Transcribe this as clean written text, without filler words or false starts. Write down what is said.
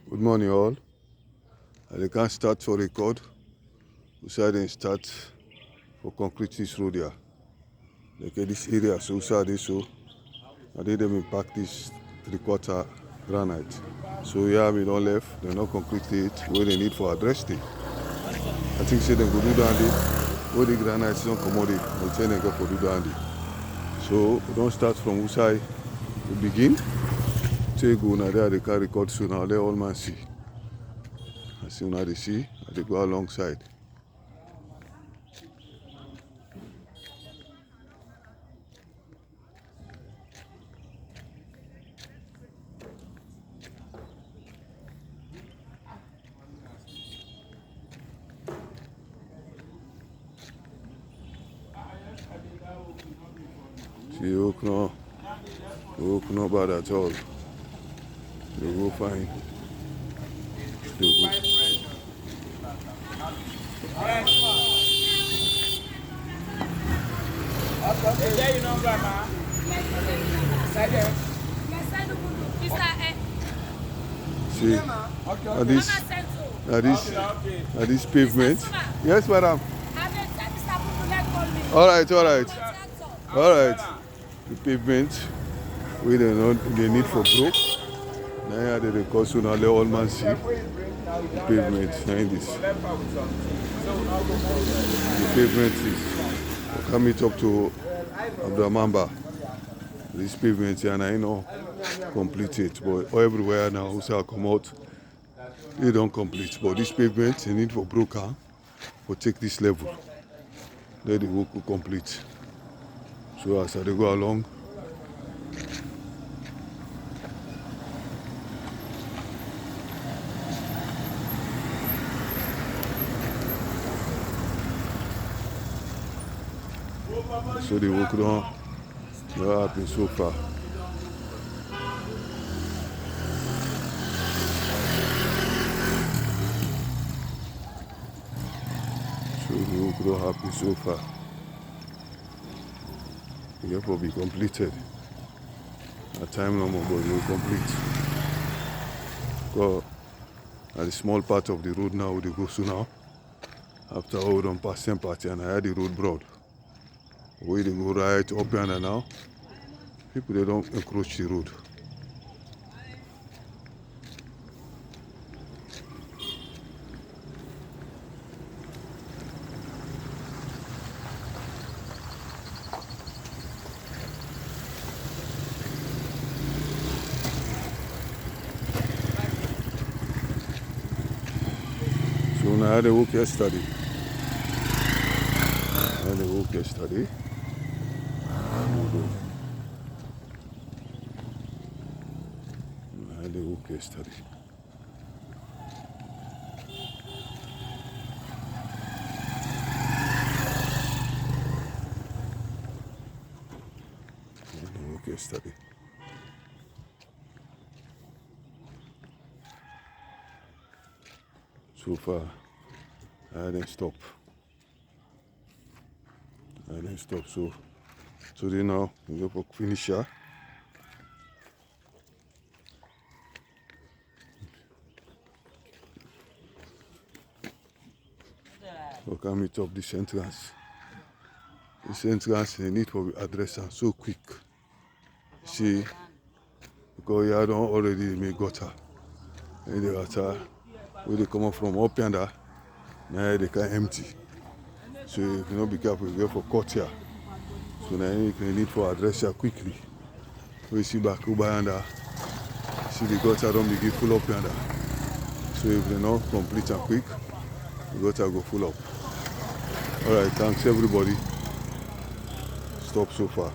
Good morning all. I can start for record. We say start for concrete this road here. Okay, this area so so I did them impact this 3/4 granite. So yeah, we don't left, they not concrete it where they need for address it. I think say them go do down there. Where the granite is not commodity, we'll tell them go for do down there. So we don't start from Usai. We begin. Take go now there they can record so now let all man see. As soon as they see, they go alongside. See, hook no bad at all. They go fine. They go. See, are this pavement? Yes, madam. All right. The pavement we they need for broke. Now they record so now let all man see the pavement. Behind this, the pavement is come it up to Abdamamba. This pavement here, and I know complete it, but everywhere now also come out, they don't complete. But this pavement they need for broker for take this level. Then the work will complete. So as they go along, so the work don't happen so far. So the work don't happen so far. It therefore be completed. At time no more, but it will complete. Because at the small part of the road now they go so now. After all done past same party and I had the road broad. Where they go right up yonder now. People they don't encroach the road. So now I had a work yesterday. Yesterday. So far, I didn't stop. So today now we go for finisher. We can meet up this entrance. This entrance they need for address and so quick. See, because you don't already make gutter. And the gutter, where they come up from up yonder, now they can empty. So if you don't be careful, you go for cut here. So now you need for address here quickly. We see back over yonder, see the gutter don't begin full up yonder. So if they not complete and quick, the gutter go full up. Alright, thanks everybody. Stop so far.